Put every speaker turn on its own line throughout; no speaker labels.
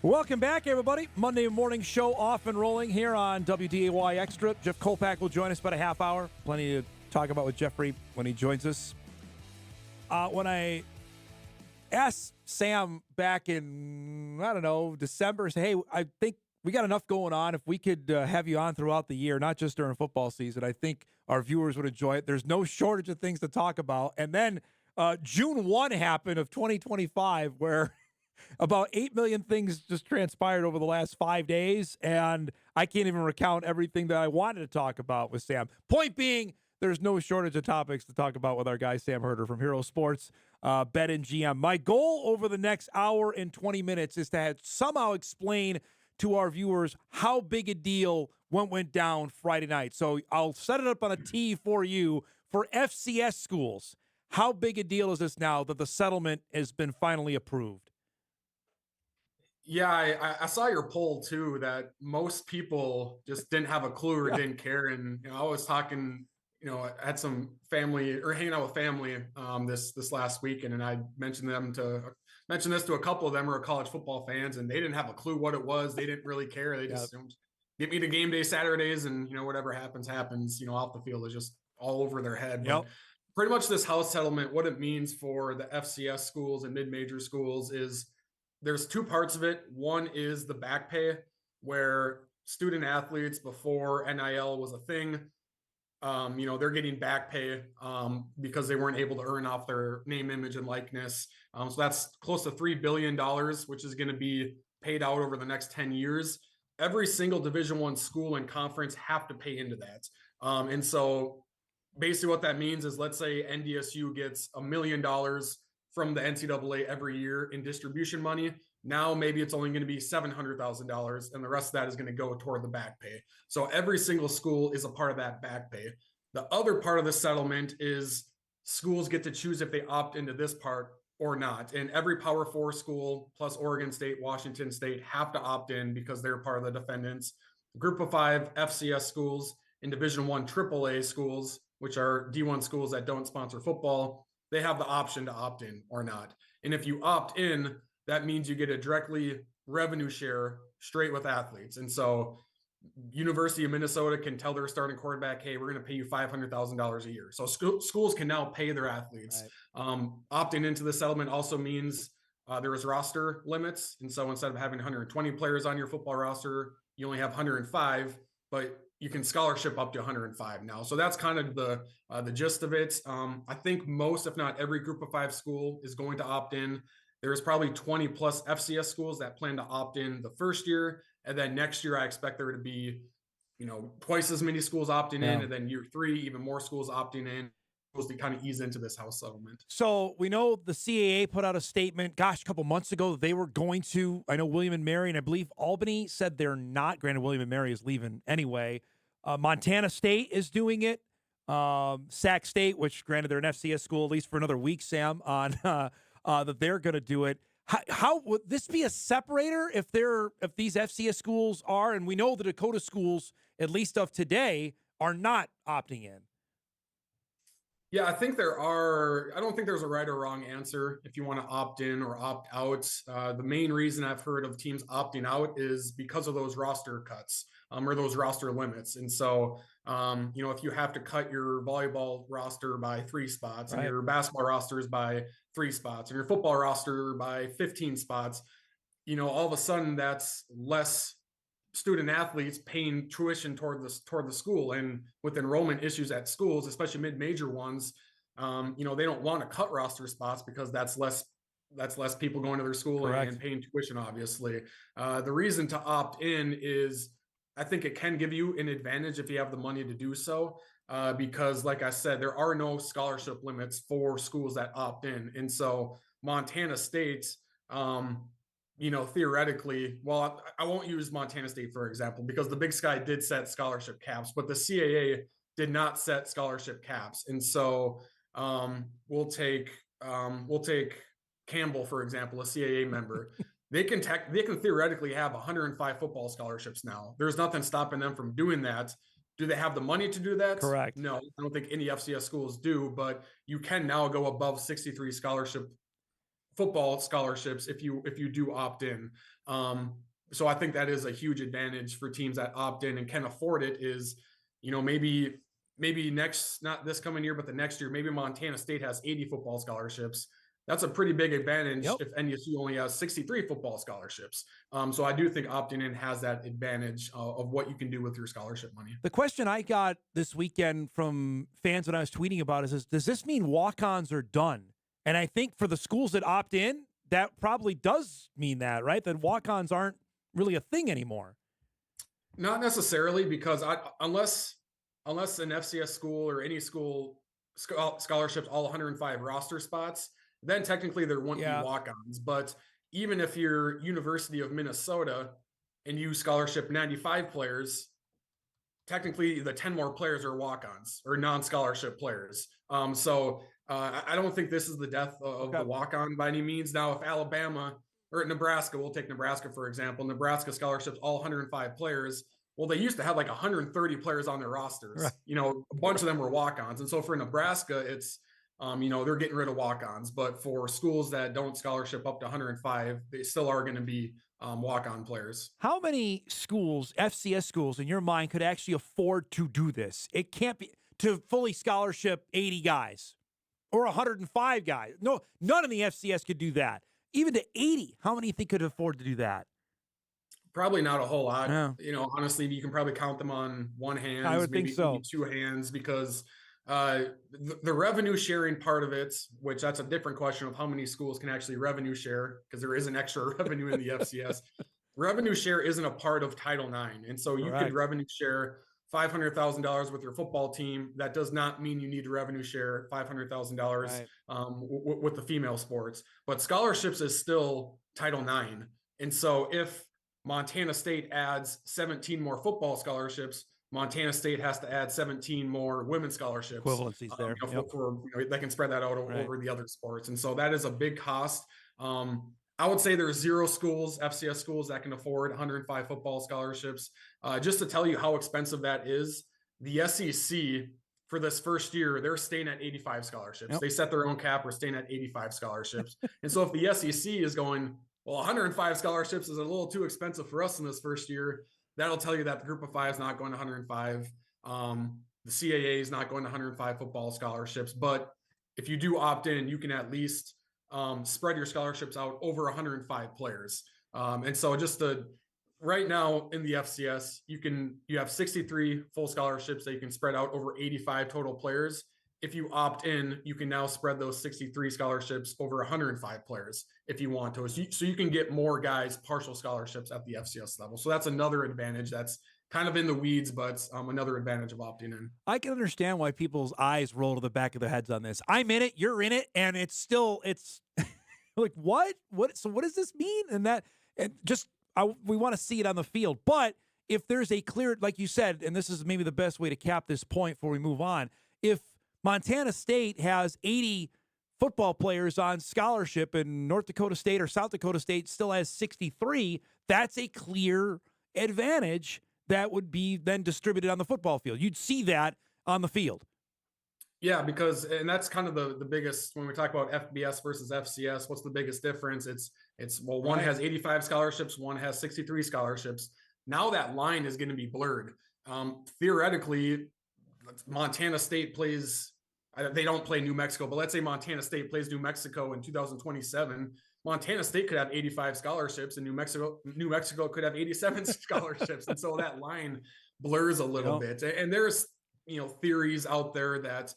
Welcome back, everybody. Monday morning show off and rolling here on WDAY Extra. Jeff Kolpak will join us about a half hour. Plenty to talk about with Jeffrey when he joins us. When I asked Sam back in, December, say, hey, I think we got enough going on. If we could have you on throughout the year, not just during football season, I think our viewers would enjoy it. There's no shortage of things to talk about. And then June 1 happened of 2025 where about 8 million things just transpired over the last 5 days, and I can't even recount everything that I wanted to talk about with Sam. Point being, there's no shortage of topics to talk about with our guy Sam Herder from Hero Sports, Bet and GM. My goal over the next hour and 20 minutes is to somehow explain to our viewers how big a deal went down Friday night. So I'll set it up on a tee for you for FCS schools. How big a deal is this now that the settlement has been finally approved?
Yeah, I saw your poll too, that most people just didn't have a clue or didn't care. And I was talking, I had some family or hanging out with family this last weekend, and I mentioned this to a couple of them who are college football fans, and they didn't have a clue what it was. They didn't really care. They just get me to game day Saturdays, and whatever happens. Off the field is just all over their head.
Yep.
But pretty much this house settlement, what it means for the FCS schools and mid-major schools is there's two parts of it. One is the back pay, where student athletes before NIL was a thing, they're getting back pay because they weren't able to earn off their name, image, and likeness. So that's close to $3 billion, which is going to be paid out over the next 10 years. Every single Division I school and conference have to pay into that. And so basically what that means is, let's say NDSU gets $1 million from the NCAA every year in distribution money. Now maybe it's only going to be $700,000, and the rest of that is going to go toward the back pay. So every single school is a part of that back pay. The other part of the settlement is schools get to choose if they opt into this part or not. And every Power 4 school plus Oregon State, Washington State have to opt in because they're part of the defendants. Group of 5 FCS schools and Division I AAA schools, which are D1 schools that don't sponsor football, they have the option to opt in or not. And if you opt in, that means you get a directly revenue share straight with athletes. And so University of Minnesota can tell their starting quarterback, hey, we're going to pay you $500,000 a year. So schools can now pay their athletes. Right. Opting into the settlement also means there is roster limits. And so instead of having 120 players on your football roster, you only have 105, but you can scholarship up to 105 now. So that's kind of the gist of it. I think most, if not every Group of 5 school is going to opt in. There's probably 20 plus FCS schools that plan to opt in the first year. And then next year, I expect there to be, twice as many schools opting in. And then year 3, even more schools opting in, to kind of ease into this house settlement.
So we know the CAA put out a statement, a couple months ago, that they were going to. I know William and Mary, and I believe Albany said they're not. Granted, William and Mary is leaving anyway. Montana State is doing it. Sac State, which granted they're an FCS school, at least for another week, Sam, on that they're going to do it. How would this be a separator if these FCS schools are, and we know the Dakota schools, at least of today, are not opting in?
Yeah, I think I don't think there's a right or wrong answer if you want to opt in or opt out. The main reason I've heard of teams opting out is because of those roster cuts or those roster limits. And so, if you have to cut your volleyball roster by 3 spots, right, and your basketball rosters by 3 spots, and your football roster by 15 spots, all of a sudden that's less student athletes paying tuition toward the school. And with enrollment issues at schools, especially mid-major ones, they don't want to cut roster spots because that's less people going to their school and paying tuition, obviously. The reason to opt in is I think it can give you an advantage if you have the money to do so, because like I said, there are no scholarship limits for schools that opt in. And so Montana State, theoretically, well, I won't use Montana State, for example, because the Big Sky did set scholarship caps, but the CAA did not set scholarship caps. And so we'll take Campbell, for example, a CAA member. They can theoretically have 105 football scholarships now. There's nothing stopping them from doing that. Do they have the money to do that?
Correct.
No, I don't think any FCS schools do, but you can now go above 63 scholarship football scholarships if you do opt in. So I think that is a huge advantage for teams that opt in and can afford it. Is, maybe next, not this coming year, but the next year, maybe Montana State has 80 football scholarships. That's a pretty big advantage if NSU only has 63 football scholarships. So I do think opting in has that advantage of what you can do with your scholarship money.
The question I got this weekend from fans when I was tweeting about is does this mean walk-ons are done? And I think for the schools that opt in, that probably does mean that, right? That walk-ons aren't really a thing anymore.
Not necessarily, because unless an FCS school or any school scholarships all 105 roster spots, then technically there wouldn't be walk-ons. But even if you're University of Minnesota and you scholarship 95 players, technically the 10 more players are walk-ons or non-scholarship players. So I don't think this is the death of the walk-on by any means. Now, if Alabama or Nebraska, we'll take Nebraska, for example, Nebraska scholarships all 105 players. Well, they used to have like 130 players on their rosters. Right. A bunch of them were walk-ons. And so for Nebraska, it's, they're getting rid of walk-ons. But for schools that don't scholarship up to 105, they still are going to be walk-on players.
How many schools, FCS schools, in your mind could actually afford to do this? It can't be to fully scholarship 80 guys or 105 guys. No, none of the FCS could do that. Even to 80, how many do you think could afford to do that?
Probably not a whole lot. Yeah. Honestly, you can probably count them on one hand.
I would think so.
Maybe two hands, because the revenue sharing part of it, which that's a different question of how many schools can actually revenue share, because there is an extra revenue in the FCS. Revenue share isn't a part of Title IX. And so you could revenue share $500,000 with your football team. That does not mean you need to revenue share $500,000 with the female sports. But scholarships is still Title IX. And so if Montana State adds 17 more football scholarships, Montana State has to add 17 more women's scholarships.
Equivalencies there.
They can spread that out over the other sports. And so that is a big cost. I would say there's 0 schools, FCS schools, that can afford 105 football scholarships. Just to tell you how expensive that is, the SEC for this first year, they're staying at 85 scholarships. They set their own cap. We're staying at 85 scholarships. And so if the SEC is going, well, 105 scholarships is a little too expensive for us in this first year, that'll tell you that the group of 5 is not going to 105. The CAA is not going to 105 football scholarships. But if you do opt in, you can at least spread your scholarships out over 105 players. And so right now in the FCS, you have 63 full scholarships that you can spread out over 85 total players. If you opt in, you can now spread those 63 scholarships over 105 players if you want to. So you can get more guys partial scholarships at the FCS level. So that's another advantage that's kind of in the weeds, but another advantage of opting in.
I can understand why people's eyes roll to the back of their heads on this. I'm in it, you're in it, and it's like, what? So what does this mean? We want to see it on the field. But if there's a clear, like you said, and this is maybe the best way to cap this point before we move on, if Montana State has 80 football players on scholarship and North Dakota State or South Dakota State still has 63, that's a clear advantage that would be then distributed on the football field. You'd see that on the field.
Yeah, and that's kind of the biggest, when we talk about FBS versus FCS, what's the biggest difference? One has 85 scholarships, one has 63 scholarships. Now that line is going to be blurred. Theoretically, Montana State plays, they don't play New Mexico, but let's say Montana State plays New Mexico in 2027. Montana State could have 85 scholarships and New Mexico could have 87 scholarships. And so that line blurs a little bit. And there's, theories out there that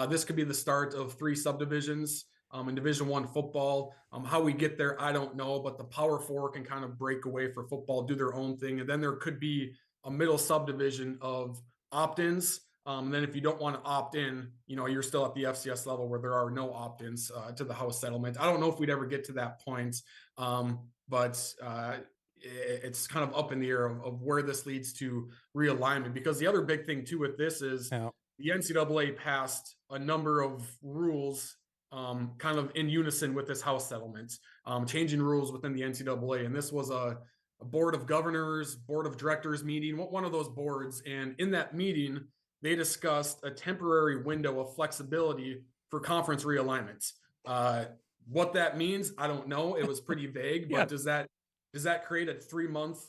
this could be the start of 3 subdivisions in Division I football. How we get there, I don't know, but the Power 4 can kind of break away for football, do their own thing. And then there could be a middle subdivision of opt-ins. And then if you don't want to opt in, you're still at the FCS level where there are no opt-ins to the house settlement. I don't know if we'd ever get to that point, but it's kind of up in the air of where this leads to realignment. Because the other big thing too with this is the NCAA passed a number of rules kind of in unison with this house settlement, changing rules within the NCAA. And this was a board of governors, board of directors meeting, one of those boards. And in that meeting, they discussed a temporary window of flexibility for conference realignments. What that means, I don't know. It was pretty vague,
Yeah.
but does that create a 3-month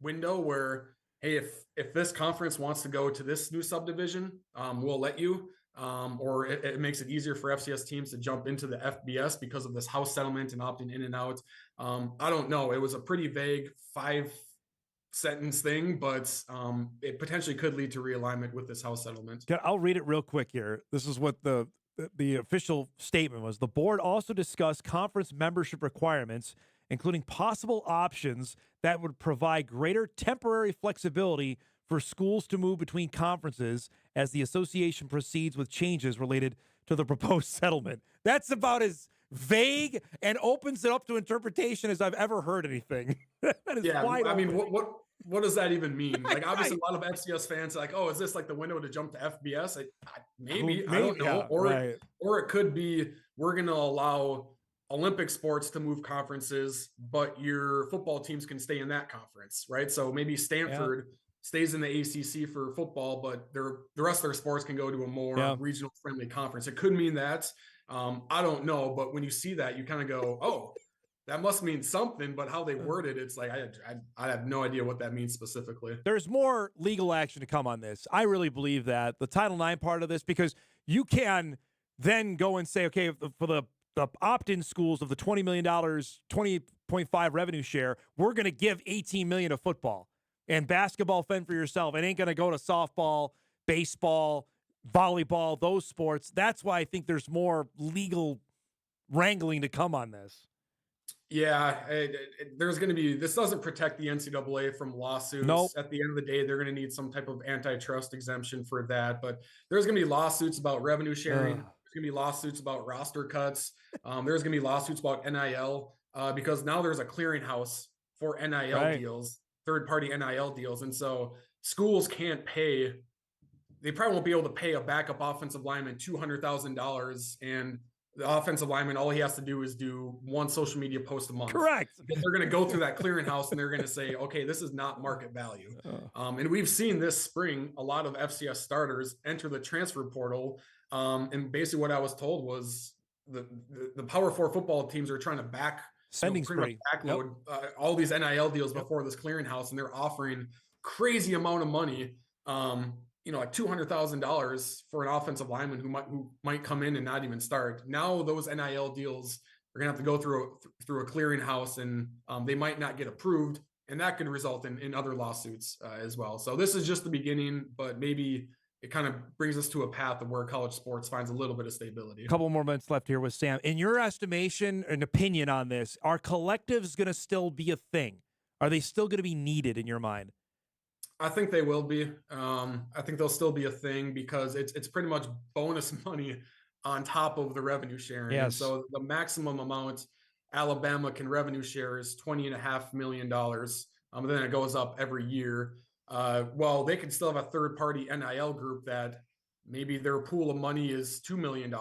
window where, hey, if this conference wants to go to this new subdivision, we'll let you, or it makes it easier for FCS teams to jump into the FBS because of this house settlement and opting in and out. I don't know. It was a pretty vague 5-sentence thing, but it potentially could lead to realignment with this house settlement.
I'll read it real quick here. This is what the official statement was. The board also discussed conference membership requirements, including possible options that would provide greater temporary flexibility for schools to move between conferences as the association proceeds with changes related to the proposed settlement. That's about as vague and opens it up to interpretation as I've ever heard anything. That is wide
I mean,
open.
what does that even mean? Like, obviously,
Right.
a lot of FCS fans are like, oh, is this like the window to jump to FBS? Maybe, I
Maybe,
don't know.
yeah, right.
Or it could be we're going to allow Olympic sports to move conferences, but your football teams can stay in that conference, right? So maybe Stanford stays in the ACC for football, but the rest of their sports can go to a more regional friendly conference. It could mean that. I don't know, but when you see that, you kind of go, oh, that must mean something, but how they word it, it's like I have no idea what that means specifically.
There's more legal action to come on this. I really believe that the Title IX part of this, because you can then go and say, okay, for the opt-in schools of the $20 million, 20.5 revenue share, we're going to give $18 million to football and basketball. Fend for yourself. It ain't going to go to softball, baseball, volleyball, those sports. That's why I think there's more legal wrangling to come on this.
Yeah, there's going to be, this doesn't protect the NCAA from lawsuits.
Nope.
At the end of the day, they're going to need some type of antitrust exemption for that. But there's going to be lawsuits about revenue sharing. There's going to be lawsuits about roster cuts. There's going to be lawsuits about NIL because now there's a clearinghouse for NIL deals, third-party NIL deals. And so schools can't pay, they probably won't be able to pay a backup offensive lineman $200,000, and the offensive lineman, all he has to do is do one social media post a month.
Correct.
Because they're going to go through that clearinghouse and they're going to say, okay, this is not market value. And we've seen this spring a lot of FCS starters enter the transfer portal. And basically what I was told was the Power 4 football teams are trying to backload all these NIL deals before this clearinghouse, and they're offering crazy amount of money. Like $200,000 for an offensive lineman who might come in and not even start. Now those NIL deals are gonna have to go through a clearinghouse, and they might not get approved, and that could result in other lawsuits as well. So this is just the beginning, but maybe it kind of brings us to a path of where college sports finds a little bit of stability.
A couple more minutes left here with Sam. In your estimation and opinion on this, are collectives going to still be a thing? Are they still going to be needed in your mind?
I think they will be. I think they'll still be a thing because it's pretty much bonus money on top of the revenue sharing.
Yes.
And so the maximum amount Alabama can revenue share is $20.5 million. Then it goes up every year. Well, they can still have a third-party NIL group that maybe their pool of money is $2 million.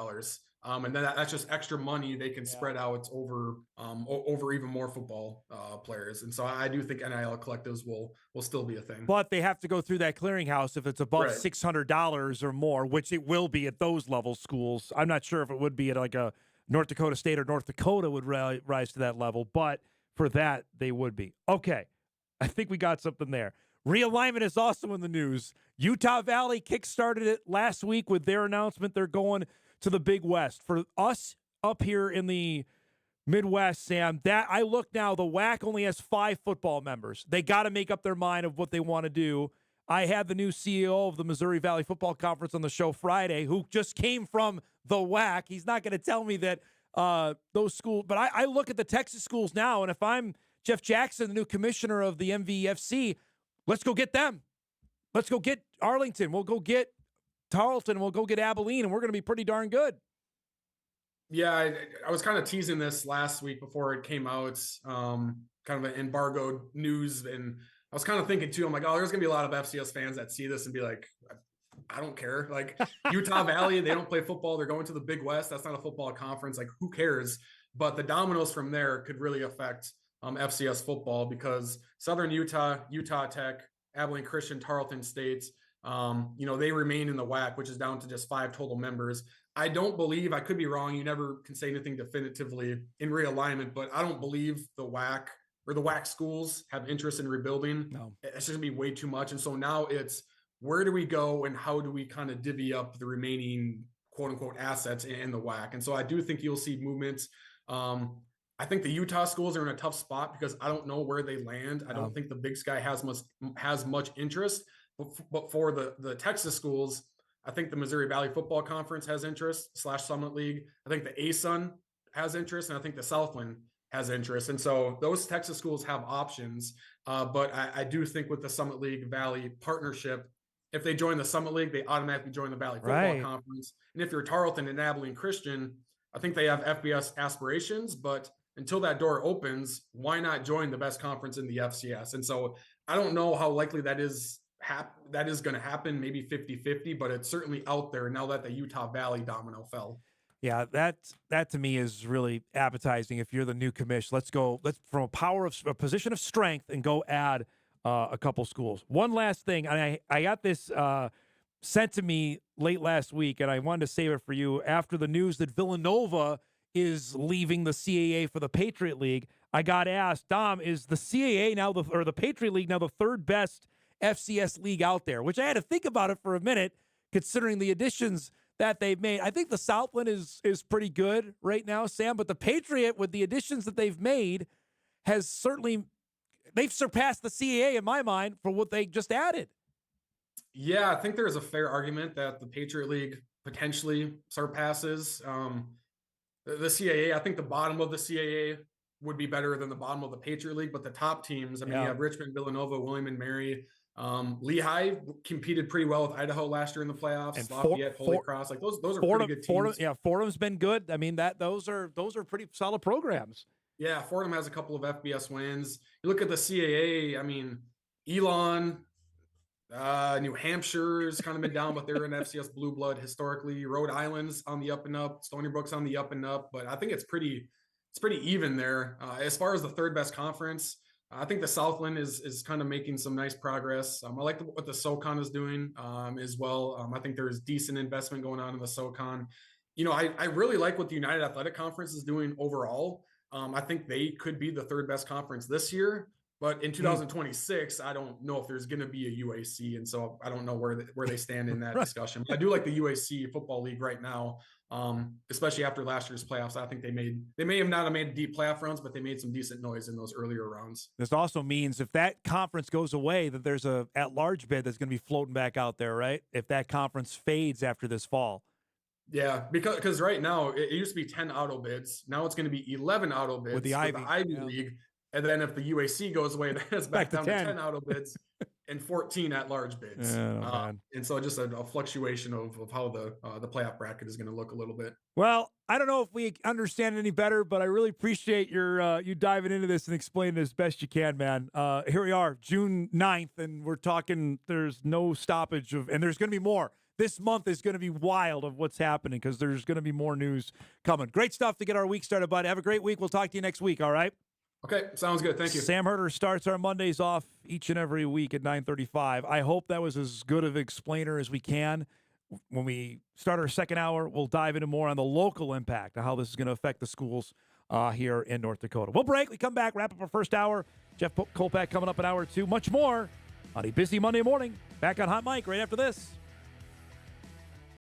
And then that's just extra money they can spread out over even more football players. And so I do think NIL collectives will still be a thing.
But they have to go through that clearinghouse if it's above $600 or more, which it will be at those level schools. I'm not sure if it would be at like a North Dakota State or North Dakota would rise to that level, but for that, they would be. Okay, I think we got something there. Realignment is also in the news. Utah Valley kickstarted it last week with their announcement they're going to the Big West. For us up here in the Midwest, Sam, that I look now, the WAC only has 5 football members. They got to make up their mind of what they want to do. I had the new CEO of the Missouri Valley Football Conference on the show Friday, who just came from the WAC. He's not going to tell me that those schools, but I look at the Texas schools now, and if I'm Jeff Jackson, the new commissioner of the MVFC, let's go get them. Let's go get Arlington. We'll go get Tarleton. We'll go get Abilene, and we're going to be pretty darn good.
Yeah, I was kind of teasing this last week before it came out, kind of an embargoed news. And I was kind of thinking too, I'm like, oh, there's going to be a lot of FCS fans that see this and be like, I don't care. Like Utah Valley, they don't play football. They're going to the Big West. That's not a football conference. Like, who cares? But the dominoes from there could really affect FCS football because Southern Utah, Utah Tech, Abilene Christian, Tarleton State, they remain in the WAC, which is down to just 5 total members. I don't believe, I could be wrong. You never can say anything definitively in realignment, but I don't believe the WAC or the WAC schools have interest in rebuilding.
No.
It's just gonna be way too much. And so now it's where do we go and how do we kind of divvy up the remaining quote unquote assets in the WAC? And so I do think you'll see movements. I think the Utah schools are in a tough spot because I don't know where they land. I don't think the Big Sky has much interest, but for the Texas schools, I think the Missouri Valley Football Conference has interest / Summit League. I think the ASUN has interest, and I think the Southland has interest. And so those Texas schools have options. But I do think with the Summit League Valley partnership, if they join the Summit League, they automatically join the Valley Football Conference. And if you're Tarleton and Abilene Christian, I think they have FBS aspirations, but until that door opens, why not join the best conference in the FCS? And so I don't know how likely that is going to happen, maybe 50-50, but it's certainly out there now that the Utah Valley domino fell.
Yeah, that to me is really appetizing. If you're the new commish, let's from a position of strength and go add a couple schools. One last thing, and I got this sent to me late last week, and I wanted to save it for you. After the news that Villanova is leaving the CAA for the Patriot League, I got asked, Dom, is the CAA now the Patriot League now the third best FCS league out there? Which I had to think about it for a minute, considering the additions that they've made. I think the Southland is pretty good right now, Sam, but the Patriot, with the additions that they've made, they've surpassed the CAA in my mind for what they just added.
Yeah, I think there's a fair argument that the Patriot League potentially surpasses the CAA. I think the bottom of the CAA would be better than the bottom of the Patriot League, but the top teams, I mean, you have Richmond, Villanova, William and Mary, Lehigh competed pretty well with Idaho last year in the playoffs. And Lafayette, Holy Cross, like those are pretty good teams.
Fordham's been good. I mean, those are pretty solid programs.
Yeah, Fordham has a couple of FBS wins. You look at the CAA. I mean, Elon, New Hampshire's kind of been down, but they're an FCS blue blood historically. Rhode Island's on the up and up. Stony Brook's on the up and up. But I think it's pretty even there. As far as the third best conference, I think the Southland is kind of making some nice progress. I like what the SoCon is doing as well. I think there's decent investment going on in the SoCon. You know, I really like what the United Athletic Conference is doing overall. I think they could be the third best conference this year, but in 2026, I don't know if there's going to be a UAC, and so I don't know where they stand in that discussion. But I do like the UAC Football League right now, especially after last year's playoffs. I think they may have not made deep playoff runs, but they made some decent noise in those earlier rounds.
This also means if that conference goes away, that there's a at-large bid that's going to be floating back out there, right? If that conference fades after this fall.
Yeah, because right now it used to be 10 auto bids. Now it's going to be 11 auto bids
with the Ivy
League. And then if the UAC goes away, that's back down to 10 auto bids and 14 at-large bids. And so just a fluctuation of how the playoff bracket is going to look a little bit.
Well, I don't know if we understand any better, but I really appreciate you diving into this and explaining it as best you can, man. Here we are, June 9th, and we're talking there's no stoppage and there's going to be more. This month is going to be wild of what's happening because there's going to be more news coming. Great stuff to get our week started, bud. Have a great week. We'll talk to you next week, all right?
Okay, sounds good. Thank you.
Sam Herder starts our Mondays off each and every week at 9:35. I hope that was as good of an explainer as we can. When we start our second hour, we'll dive into more on the local impact of how this is going to affect the schools here in North Dakota. We'll break. We come back, wrap up our first hour. Jeff Kolpak coming up in hour two. Much more on a busy Monday morning. Back on Hot Mic right after this.